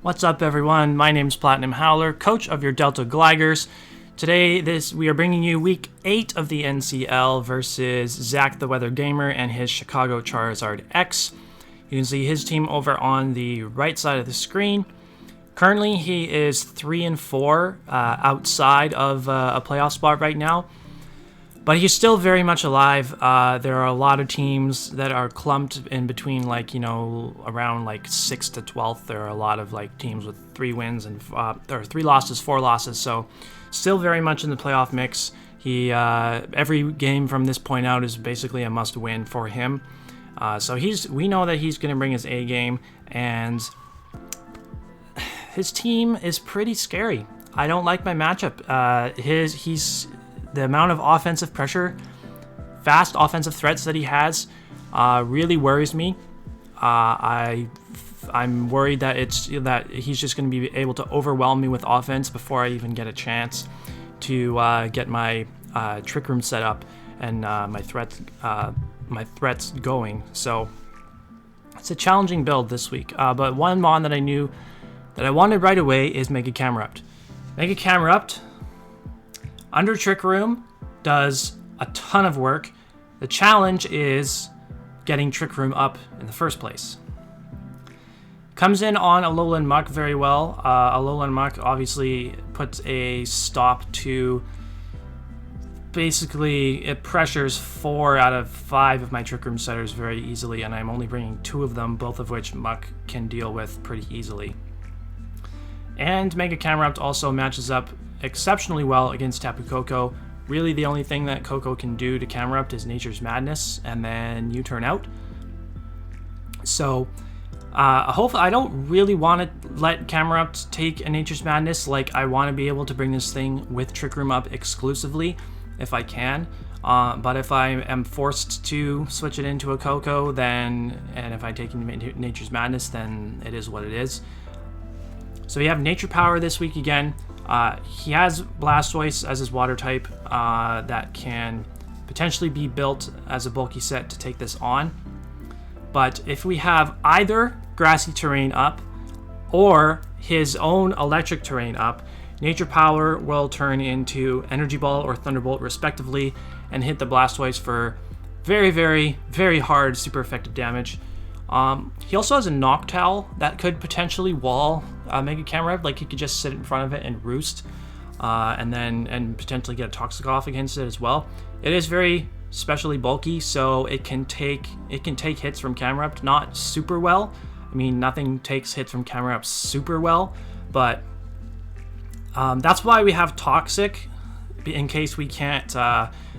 What's up, everyone? My name's PlatinumHowler, coach of your Delta Gligars. Today, we are bringing you Week 8 of the NCL versus Zach the Weather Gamer and his Chicago Charizard X. You can see his team over on the right side of the screen. Currently, he is 3-4 outside of a playoff spot right now. But he's still very much alive. There are a lot of teams that are clumped in between, around 6th to 12th. There are a lot of teams with 3 wins and or 3 losses, 4 losses. So still very much in the playoff mix. He every game from this point out is basically a must-win for him. So we know that he's going to bring his A game, and his team is pretty scary. I don't like my matchup. The amount of offensive pressure, fast offensive threats that he has, really worries me. I'm worried that he's just going to be able to overwhelm me with offense before I even get a chance to get my trick room set up and my threats going. So it's a challenging build this week. But one mon that I knew that I wanted right away is Mega Camerupt. Mega Camerupt under Trick Room does a ton of work. The challenge is getting Trick Room up in the first place. Comes in on Alolan Muck very well. Alolan Muck obviously puts a stop to, basically it pressures 4 out of 5 of my Trick Room setters very easily, and I'm only bringing 2 of them, both of which Muck can deal with pretty easily. And Mega Camerupt also matches up exceptionally well against Tapu Koko. Really, the only thing that Koko can do to Camerupt is Nature's Madness, and then you turn out. So, hopefully, I don't really want to let Camerupt take a Nature's Madness. I want to be able to bring this thing with Trick Room up exclusively, if I can. But if I am forced to switch it into a Koko, and if I take Nature's Madness, then it is what it is. So we have Nature Power this week again. He has Blastoise as his water type that can potentially be built as a bulky set to take this on. But if we have either grassy terrain up or his own electric terrain up, Nature Power will turn into Energy Ball or Thunderbolt respectively and hit the Blastoise for very, very, very hard super effective damage. He also has a Noctowl that could potentially wall Mega Camerupt. He could just sit in front of it and roost, and potentially get a Toxic off against it as well. It is very specially bulky, so it can take hits from Camerupt, not super well. I mean, nothing takes hits from Camerupt super well, but that's why we have Toxic, in case we can't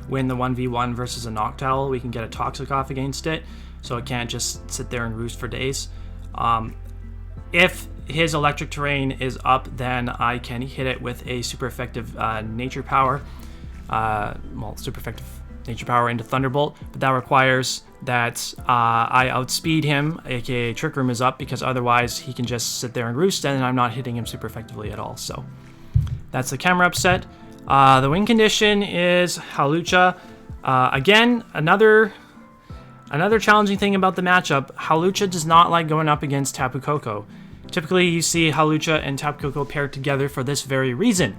win the 1v1 versus a Noctowl. We can get a Toxic off against it, so it can't just sit there and roost for days. If his electric terrain is up, then I can hit it with a super effective Nature Power. Super effective Nature Power into Thunderbolt, but that requires that I outspeed him, aka Trick Room is up, because otherwise he can just sit there and roost, and I'm not hitting him super effectively at all. So that's the Camerupt set. The win condition is Hawlucha. Again, another challenging thing about the matchup, Hawlucha does not like going up against Tapu Koko. Typically, you see Hawlucha and Tapu Koko paired together for this very reason.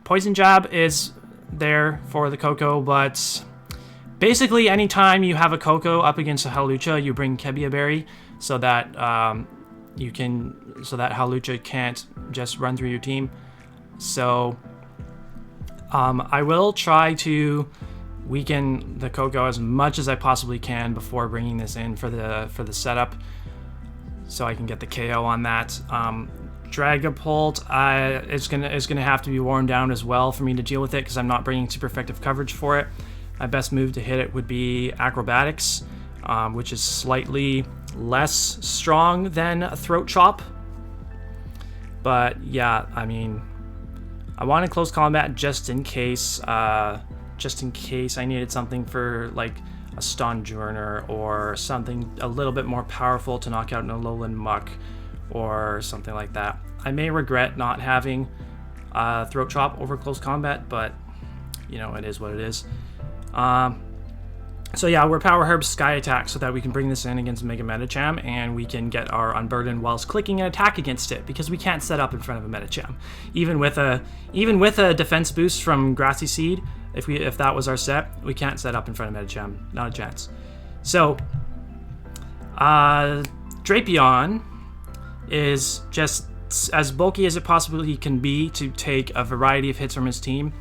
Poison Jab is there for the Koko, but basically anytime you have a Koko up against a Hawlucha, you bring Kebia Berry so that Hawlucha can't just run through your team. So I will try to weaken the Koko as much as I possibly can before bringing this in for the setup, so I can get the KO on that. Dragapult is gonna have to be worn down as well for me to deal with it, because I'm not bringing super effective coverage for it. My best move to hit it would be Acrobatics, which is slightly less strong than a Throat Chop. But yeah, I mean, I wanted Close Combat just in case I needed something for a Stun Journer or something a little bit more powerful to knock out an Alolan Muck or something like that. I may regret not having Throat Chop over Close Combat, but it is what it is. So yeah, we're Power Herb Sky Attack so that we can bring this in against Mega Medicham and we can get our Unburdened whilst clicking an attack against it, because we can't set up in front of a Medicham. Even with a defense boost from Grassy Seed, if that was our set, we can't set up in front of Medicham. Not a chance. So Drapion is just as bulky as it possibly can be to take a variety of hits from his team.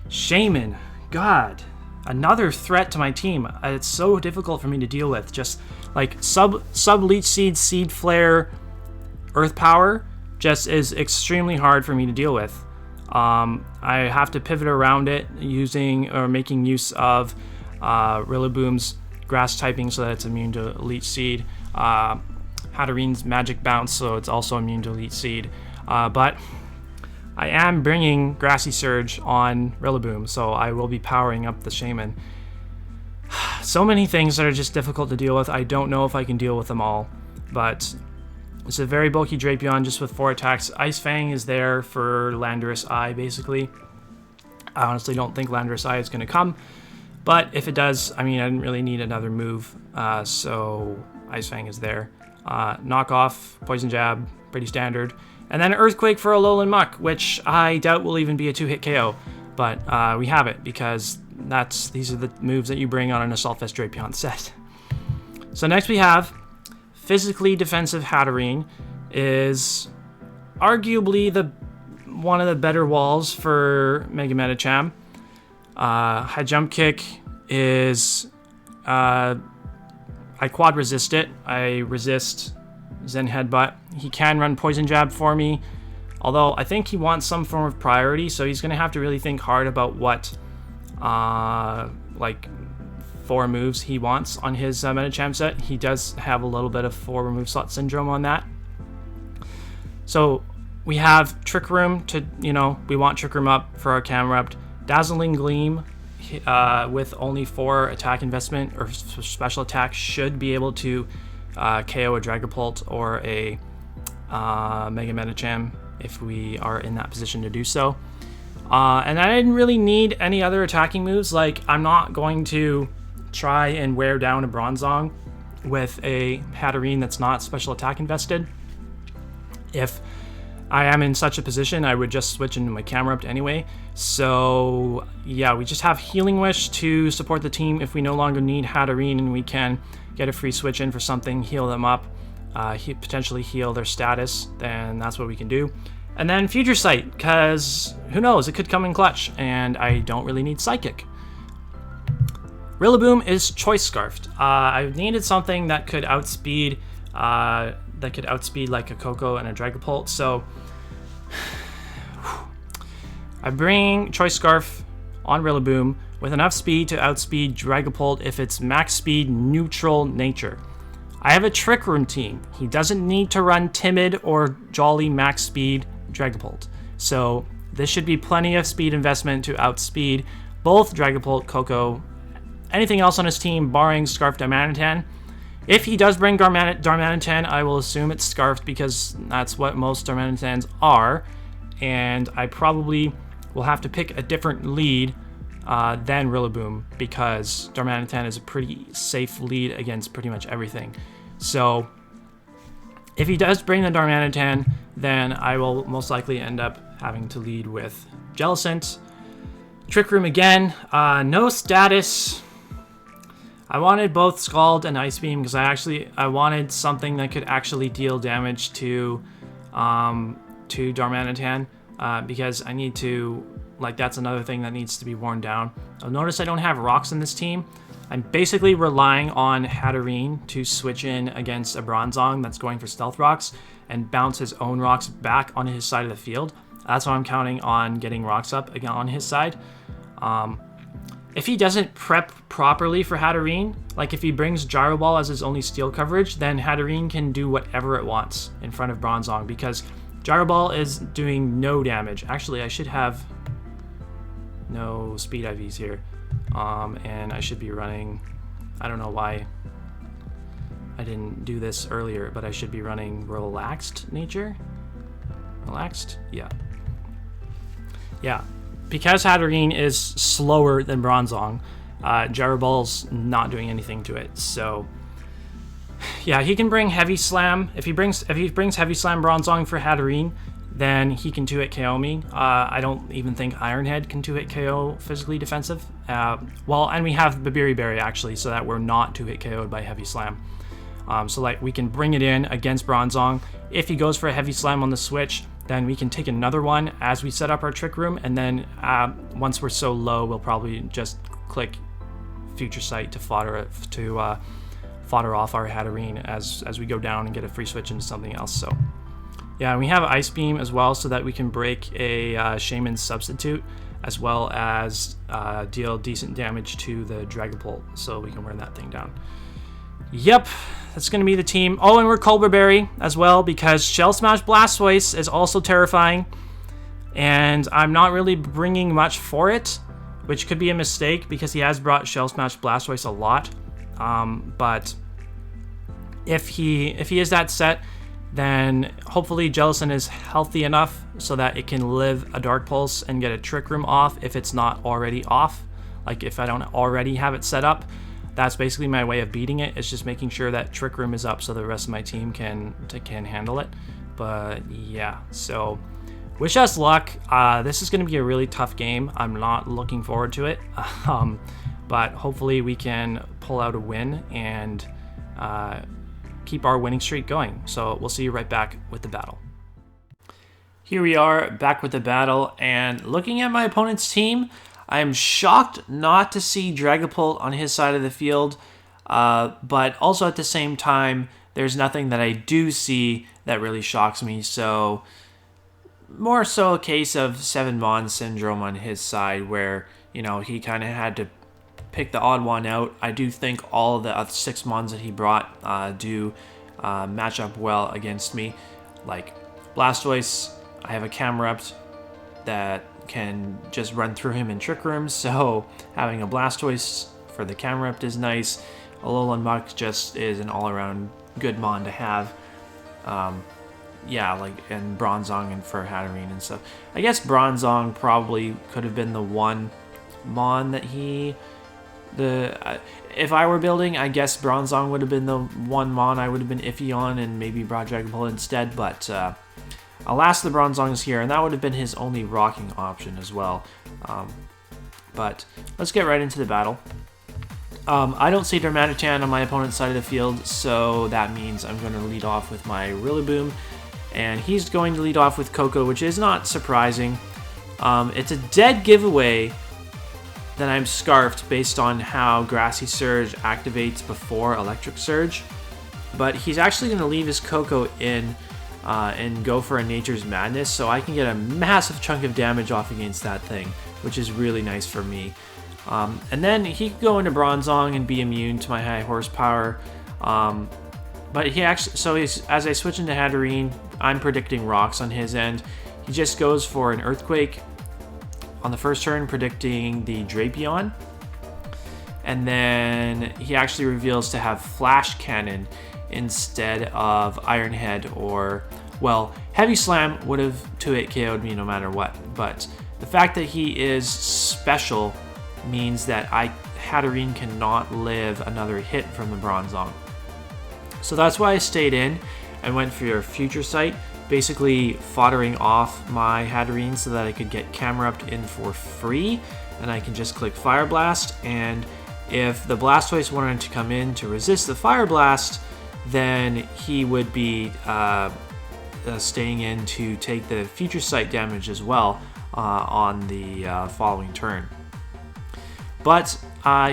Shaman, God, another threat to my team. It's so difficult for me to deal with. Just like sub Leech Seed, Seed Flare, Earth Power just is extremely hard for me to deal with. I have to pivot around it making use of Rillaboom's grass typing so that it's immune to Leech Seed. Hatterene's Magic Bounce, so it's also immune to Leech Seed. But I am bringing Grassy Surge on Rillaboom, so I will be powering up the Shaman. So many things that are just difficult to deal with. I don't know if I can deal with them all, but it's a very bulky Drapion just with 4 attacks. Ice Fang is there for Landorus Eye, basically. I honestly don't think Landorus Eye is going to come, but if it does, I mean, I didn't really need another move, so Ice Fang is there. Knock Off, Poison Jab, pretty standard. And then Earthquake for Alolan Muck, which I doubt will even be a 2-hit KO. But we have it, because these are the moves that you bring on an Assault Vest Drapion set. So next we have Physically Defensive Hatterene. Is arguably one of the better walls for Mega Medicham. High Jump Kick is... I quad resist it. I resist Zen Headbutt. He can run Poison Jab for me, although I think he wants some form of priority, so he's going to have to really think hard about what like 4 moves he wants on his Medicham set. He does have a little bit of 4 remove slot syndrome on that. So we have Trick Room to, we want Trick Room up for our Camerupt. Dazzling Gleam with only 4 attack investment or special attack should be able to KO a Dragapult or a Mega Medicham if we are in that position to do so. And I didn't really need any other attacking moves. Like, I'm not going to try and wear down a Bronzong with a Hatterene that's not special attack invested. If I am in such a position, I would just switch into my Camerupt anyway. So yeah, we just have Healing Wish to support the team if we no longer need Hatterene and we can get a free switch in for something, heal them up, potentially heal their status, then that's what we can do. And then Future Sight, because who knows, it could come in clutch, and I don't really need Psychic. Rillaboom is Choice Scarfed. I needed something that could outspeed like a Koko and a Dragapult, so I bring Choice Scarf on Rillaboom with enough speed to outspeed Dragapult if it's max speed neutral nature. I have a Trick Room team. He doesn't need to run Timid or Jolly max speed Dragapult, so this should be plenty of speed investment to outspeed both Dragapult, Koko, anything else on his team barring Scarf Darmanitan. If he does bring Darmanitan, I will assume it's Scarfed because that's what most Darmanitans are, and I probably will have to pick a different lead than Rillaboom because Darmanitan is a pretty safe lead against pretty much everything. So if he does bring the Darmanitan, then I will most likely end up having to lead with Jellicent. Trick Room again, no status. I wanted both Scald and Ice Beam because I wanted something that could actually deal damage to Darmanitan because I need to, like, that's another thing that needs to be worn down. I'll notice I don't have rocks in this team. I'm basically relying on Hatterene to switch in against a Bronzong that's going for Stealth Rocks and bounce his own rocks back on his side of the field. That's why I'm counting on getting rocks up again on his side. If he doesn't prep properly for Hatterene, like if he brings Gyro Ball as his only steel coverage, then Hatterene can do whatever it wants in front of Bronzong because Gyro Ball is doing no damage. Actually, I should have no speed IVs here. And I should be running, I don't know why I didn't do this earlier, but I should be running Relaxed Nature. Relaxed? Yeah. Yeah. Because Hatterene is slower than Bronzong, Gyro-Ball's not doing anything to it. So yeah, he can bring Heavy Slam. If he brings Heavy Slam Bronzong for Hatterene, then he can 2-hit KO me. I don't even think Ironhead can 2-hit KO physically defensive. Well, and we have Babiri Berry actually, so that we're not 2-hit KO'd by Heavy Slam. So like we can bring it in against Bronzong. If he goes for a Heavy Slam on the switch, then we can take another one as we set up our Trick Room, and then once we're so low, we'll probably just click Future Sight to fodder off our Hatterene as we go down and get a free switch into something else. So yeah, we have Ice Beam as well, so that we can break a Shaman Substitute, as well as deal decent damage to the Dragapult, so we can wear that thing down. Yep, that's going to be the team. Oh, and we're Colbur Berry as well, because Shell Smash Blastoise is also terrifying, and I'm not really bringing much for it, which could be a mistake, because he has brought Shell Smash Blastoise a lot. But if he is that set, then hopefully Jellicent is healthy enough so that it can live a Dark Pulse and get a Trick Room off if it's not already off. Like if I don't already have it set up, that's basically my way of beating it. It's just making sure that Trick Room is up so the rest of my team can handle it. But yeah, so wish us luck. This is going to be a really tough game. I'm not looking forward to it. But hopefully we can pull out a win and keep our winning streak going. So we'll see you right back with the battle. Here we are back with the battle, and looking at my opponent's team, I am shocked not to see Dragapult on his side of the field, but also at the same time, there's nothing that I do see that really shocks me. So more so a case of 7-Mon syndrome on his side, where, you know, he kind of had to pick the odd one out. I do think all of the other 6 Mons that he brought do match up well against me. Like Blastoise, I have a Camerupt that can just run through him in Trick Rooms, so having a Blastoise for the Camerupt is nice. Alolan Muck just is an all-around good Mon to have. Yeah, like, and Bronzong and for Hatterene and stuff. I guess Bronzong probably could have been the one Mon that if I were building, I guess Bronzong would have been the one Mon I would have been iffy on, and maybe brought Dragapult instead, but alas, the Bronzong is here, and that would have been his only rocking option as well. But let's get right into the battle. I don't see Darmanitan on my opponent's side of the field, so that means I'm going to lead off with my Rillaboom, and he's going to lead off with Koko, which is not surprising. It's a dead giveaway that I'm Scarfed based on how Grassy Surge activates before Electric Surge, but he's actually going to leave his Koko in and go for a Nature's Madness, so I can get a massive chunk of damage off against that thing, which is really nice for me. And then he could go into Bronzong and be immune to my high horsepower. But he actually, so as I switch into Hatterene, I'm predicting rocks on his end. He just goes for an Earthquake on the first turn, predicting the Drapion. And then he actually reveals to have Flash Cannon instead of Ironhead, or, well, Heavy Slam would have 2-hit KO'd me no matter what. But the fact that he is special means that Hatterene cannot live another hit from the Bronzong. So that's why I stayed in and went for your Future Sight, basically foddering off my Hatterene so that I could get Camerupt in for free, and I can just click Fire Blast, and if the Blastoise wanted to come in to resist the Fire Blast, then he would be staying in to take the Future Sight damage as well on the following turn. But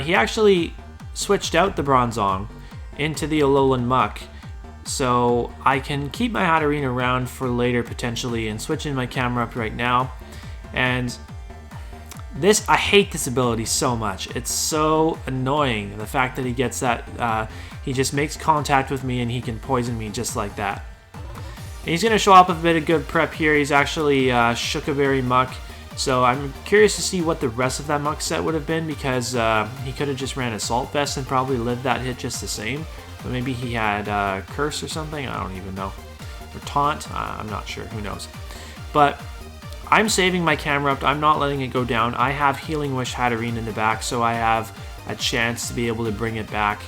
he actually switched out the Bronzong into the Alolan Muck, so I can keep my Hatterene around for later potentially and switch in my Camerupt right now. And this, I hate this ability so much. It's so annoying, the fact that he gets that, he just makes contact with me and he can poison me just like that. And he's going to show up with a bit of good prep here. He's actually Shookaberry Muck, so I'm curious to see what the rest of that Muck set would have been, because he could have just ran Assault Vest and probably lived that hit just the same. But maybe he had Curse or something, I don't even know. Or Taunt, I'm not sure, who knows. But I'm saving my Camerupt, I'm not letting it go down. I have Healing Wish Hatterene in the back, so I have a chance to be able to bring it back.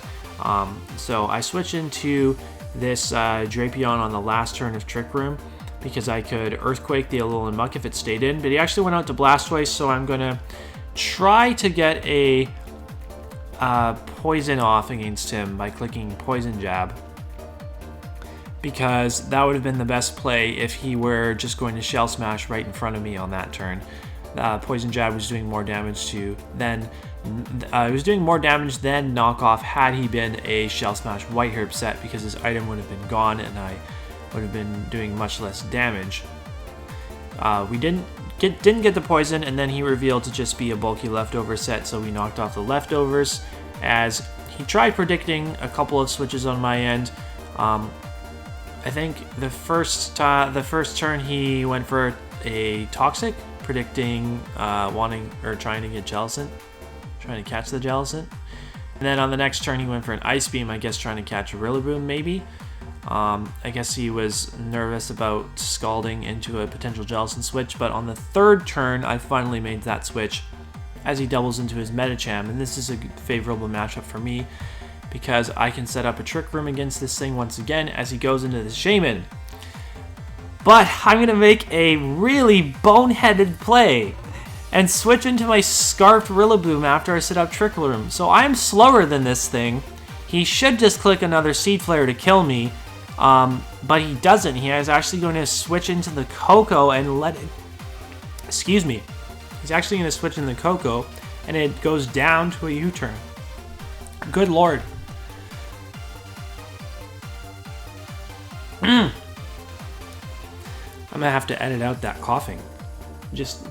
So I switched into this Drapion on the last turn of Trick Room because I could Earthquake the Alolan Muck if it stayed in, but he actually went out to Blastoise, so I'm going to try to get a Poison off against him by clicking Poison Jab, because that would have been the best play if he were just going to Shell Smash right in front of me on that turn. Poison Jab was doing more damage than Knockoff had he been a Shell Smash White Herb set, because his item would have been gone and I would have been doing much less damage. We didn't get the poison, and then he revealed to just be a bulky leftover set, so we knocked off the leftovers as he tried predicting a couple of switches on my end. I think the first turn he went for a Toxic, predicting trying to get Jellicent, trying to catch the Jellicent. And then on the next turn he went for an Ice Beam, I guess trying to catch a Rillaboom maybe. I guess he was nervous about scalding into a potential Jellicent switch, but on the third turn I finally made that switch as he doubles into his Medicham, and this is a favorable matchup for me because I can set up a Trick Room against this thing once again as he goes into the Shaman. But I'm going to make a really boneheaded play and switch into my Scarfed Rillaboom after I set up Trick Room. So I'm slower than this thing. He should just click another Seed Flare to kill me, but he doesn't. He is actually going to switch into the Coco and let it... Excuse me. He's actually going to switch in the Coco, and it goes down to a U-turn. Good lord. I'm going to have to edit out that coughing. Just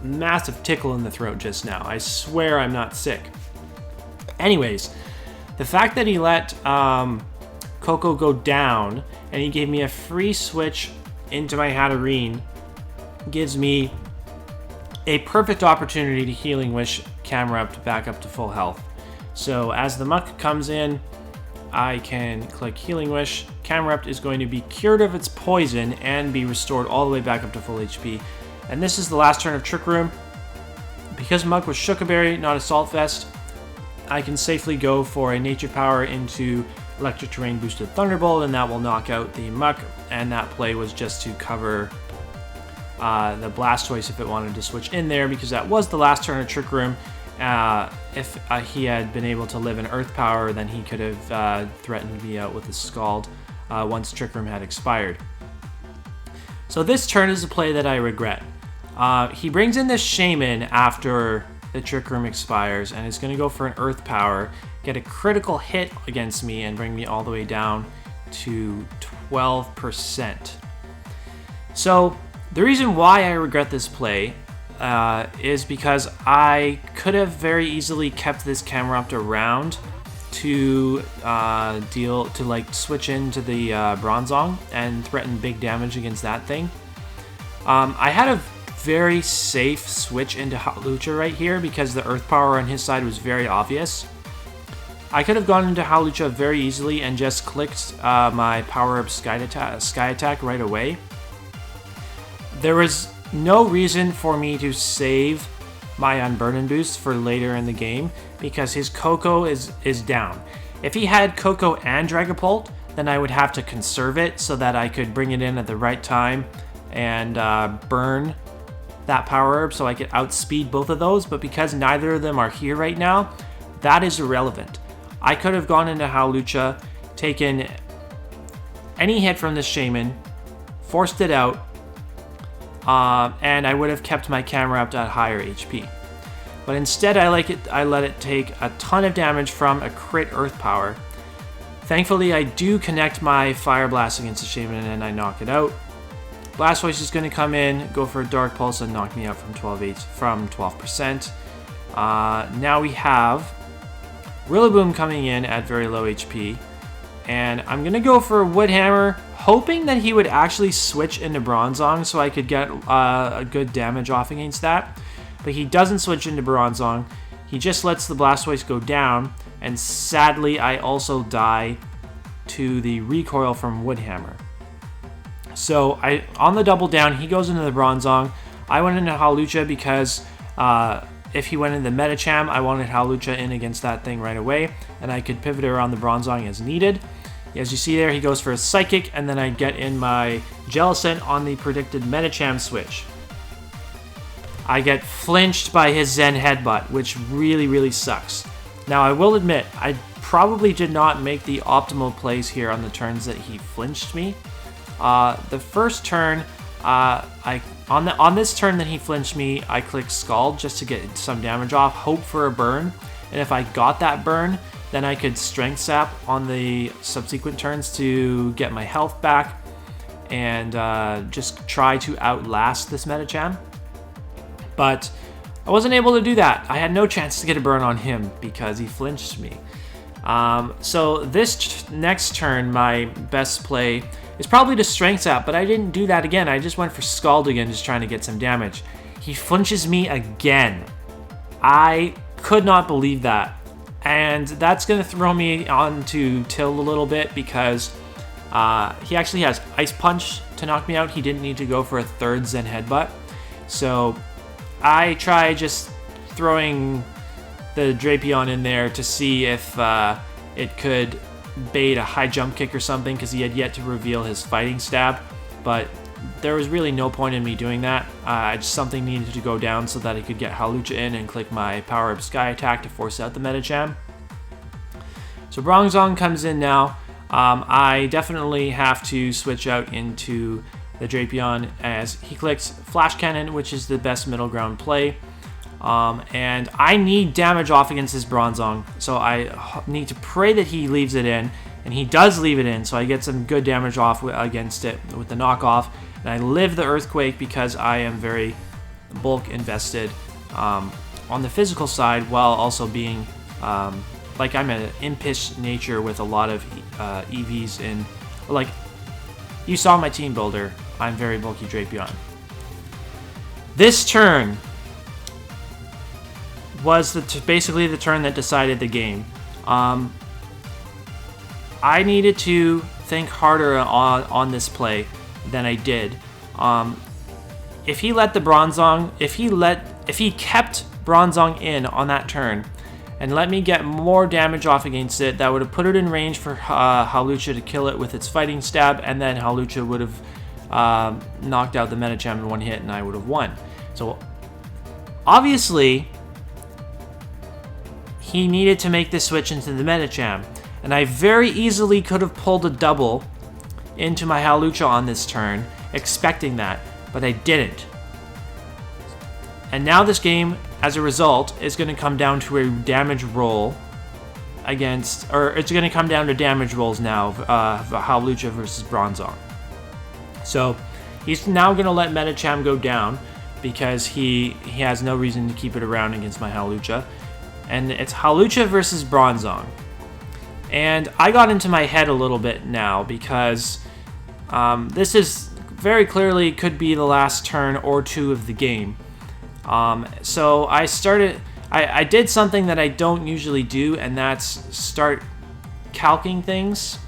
massive tickle in the throat just now. I swear I'm not sick. Anyways, the fact that he let Coco go down and he gave me a free switch into my Hatterene gives me a perfect opportunity to Healing Wish Camerupt back up to full health. So as the Muck comes in, I can click Healing Wish. Camerupt is going to be cured of its poison and be restored all the way back up to full HP. And this is the last turn of Trick Room. Because Muck was Shookaberry, not Assault Vest, I can safely go for a Nature Power into Electric Terrain boosted Thunderbolt, and that will knock out the Muck. And that play was just to cover the Blastoise if it wanted to switch in there, because that was the last turn of Trick Room. If he had been able to live in Earth Power, then he could have threatened me out with a Scald once Trick Room had expired. So this turn is a play that I regret. He brings in this Shaman after the Trick Room expires, and is going to go for an Earth Power, get a critical hit against me, and bring me all the way down to 12%. So the reason why I regret this play is because I could have very easily kept this Camerupt around to switch into the Bronzong and threaten big damage against that thing. I had a very safe switch into Howlucha right here because the Earth Power on his side was very obvious. I could have gone into Howlucha very easily and just clicked my Power Up Sky Attack right away. There was no reason for me to save my Unburden boost for later in the game because his Coco is down. If he had Coco and Dragapult, then I would have to conserve it so that I could bring it in at the right time and burn that Power Herb so I could outspeed both of those. But because neither of them are here right now, that is irrelevant. I could have gone into Howlucha, taken any hit from this Shaman, forced it out, and I would have kept my Camerupt at higher HP. But instead I let it take a ton of damage from a crit Earth Power. Thankfully I do connect my Fire Blast against the Shaman and I knock it out. Blastoise is going to come in, go for a Dark Pulse and knock me out from 12%. Now we have Rillaboom coming in at very low HP, and I'm going to go for a Wood Hammer, hoping that he would actually switch into Bronzong so I could get a good damage off against that. But he doesn't switch into Bronzong. He just lets the Blastoise go down, and sadly I also die to the recoil from Wood Hammer. So on the double down, he goes into the Bronzong. I went into Howlucha because if he went into the Medicham, I wanted Howlucha in against that thing right away, and I could pivot around the Bronzong as needed. As you see there, he goes for a Psychic, and then I get in my Jellicent on the predicted Medicham switch. I get flinched by his Zen Headbutt, which really, really sucks. Now, I will admit, I probably did not make the optimal plays here on the turns that he flinched me. The first turn, on this turn that he flinched me, I clicked Scald just to get some damage off, hope for a burn, and if I got that burn, then I could Strength Sap on the subsequent turns to get my health back and just try to outlast this Medicham. But I wasn't able to do that. I had no chance to get a burn on him because he flinched me. So this next turn, my best play is probably to Strength Sap, but I didn't do that again. I just went for Scald again, just trying to get some damage. He flinches me again. I could not believe that. And that's going to throw me onto Till a little bit because he actually has Ice Punch to knock me out. He didn't need to go for a third Zen Headbutt. So I try just throwing the Drapion in there to see if it could bait a high jump kick or something because he had yet to reveal his Fighting Stab. But there was really no point in me doing that. Just something needed to go down so that I could get Howlucha in and click my Power Up Sky Attack to force out the Medicham. So Bronzong comes in now. I definitely have to switch out into the Drapion as he clicks Flash Cannon, which is the best middle ground play. And I need damage off against this Bronzong, so I need to pray that he leaves it in, and he does leave it in, so I get some good damage off against it with the knockoff. And I live the Earthquake because I am very bulk invested on the physical side, while also being like I'm an impish nature with a lot of EVs in. Like you saw my team builder, I'm very bulky Drapion. This turn was basically the turn that decided the game. I needed to think harder on this play than I did. If he let the Bronzong, if he kept Bronzong in on that turn and let me get more damage off against it, that would have put it in range for Howlucha to kill it with its Fighting Stab, and then Howlucha would have knocked out the Medicham in one hit and I would have won. So obviously he needed to make this switch into the Medicham, and I very easily could have pulled a double into my Howlucha on this turn, expecting that, but I didn't. And now this game, as a result, is going to come down to a damage roll against, or it's going to come down to damage rolls now, Howlucha versus Bronzong. So he's now going to let Medicham go down because he has no reason to keep it around against my Howlucha. And it's Howlucha versus Bronzong. And I got into my head a little bit now because this is very clearly could be the last turn or two of the game. So I did something that I don't usually do, and that's start calcing things.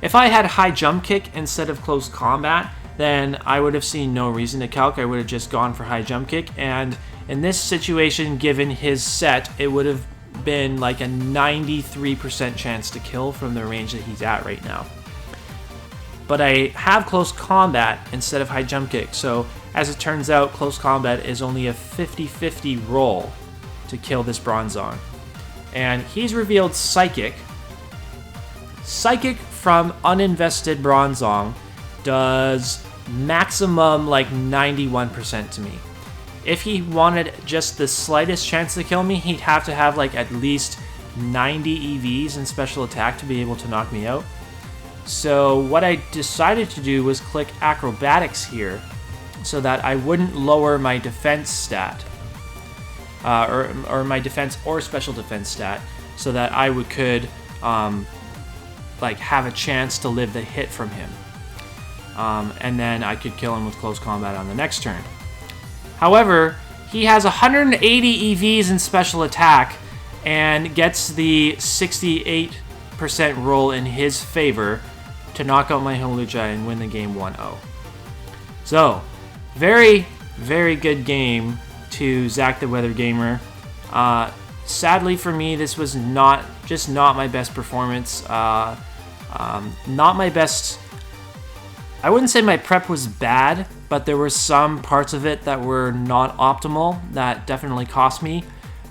If I had high jump kick instead of close combat, then I would have seen no reason to calc. I would have just gone for high jump kick, and in this situation, given his set, it would have been like a 93% chance to kill from the range that he's at right now. But I have close combat instead of high jump kick, so as it turns out, close combat is only a 50-50 roll to kill this Bronzong. And he's revealed Psychic. Psychic from uninvested Bronzong does maximum like 91% to me. If he wanted just the slightest chance to kill me, he'd have to have like at least 90 EVs in special attack to be able to knock me out. So what I decided to do was click Acrobatics here so that I wouldn't lower my defense stat, or my defense or special defense stat, so that I could like have a chance to live the hit from him. And then I could kill him with close combat on the next turn. However, he has 180 EVs in special attack and gets the 68% roll in his favor to knock out my Howlucha and win the game 1-0. So, very, very good game to Zach the Weather Gamer. Sadly for me, this was not my best performance. Not my best. I wouldn't say my prep was bad, but there were some parts of it that were not optimal that definitely cost me.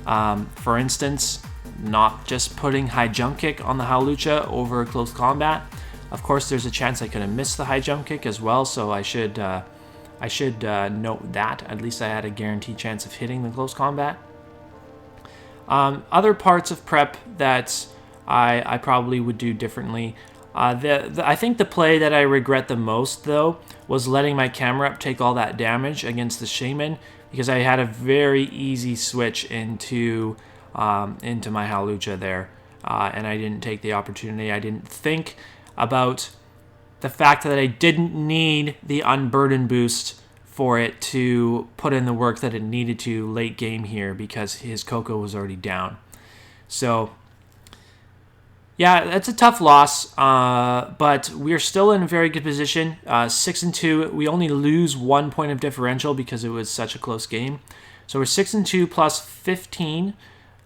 For instance, not just putting high jump kick on the Howlucha over close combat. Of course, there's a chance I could have missed the high jump kick as well, so I should note that. At least I had a guaranteed chance of hitting the close combat. Other parts of prep that I probably would do differently. I think the play that I regret the most, though, was letting my camera up take all that damage against the Shaman, because I had a very easy switch into my Howlucha there, and I didn't take the opportunity. I didn't think about the fact that I didn't need the Unburden boost for it to put in the work that it needed to late game here, because his Coco was already down. So yeah, that's a tough loss, but we're still in a very good position. 6-2. We only lose 1 point of differential because it was such a close game. So we're 6-2 plus 15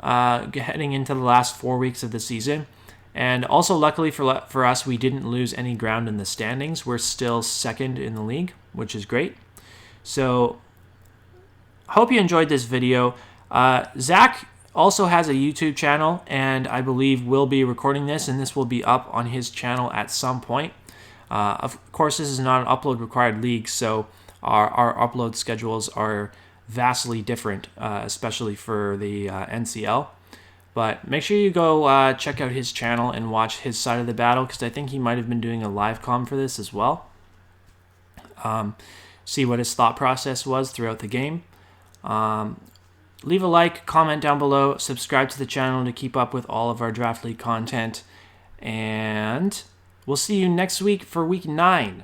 heading into the last 4 weeks of the season. And also, luckily for us, we didn't lose any ground in the standings. We're still second in the league, which is great. So I hope you enjoyed this video. Zach also has a YouTube channel, and I believe will be recording this, and this will be up on his channel at some point. Of course, this is not an upload required league, so our upload schedules are vastly different, especially for the NCL. But make sure you go check out his channel and watch his side of the battle, because I think he might have been doing a live comm for this as well. See what his thought process was throughout the game. Leave a like, comment down below, subscribe to the channel to keep up with all of our Draft League content, and we'll see you next week for Week 9.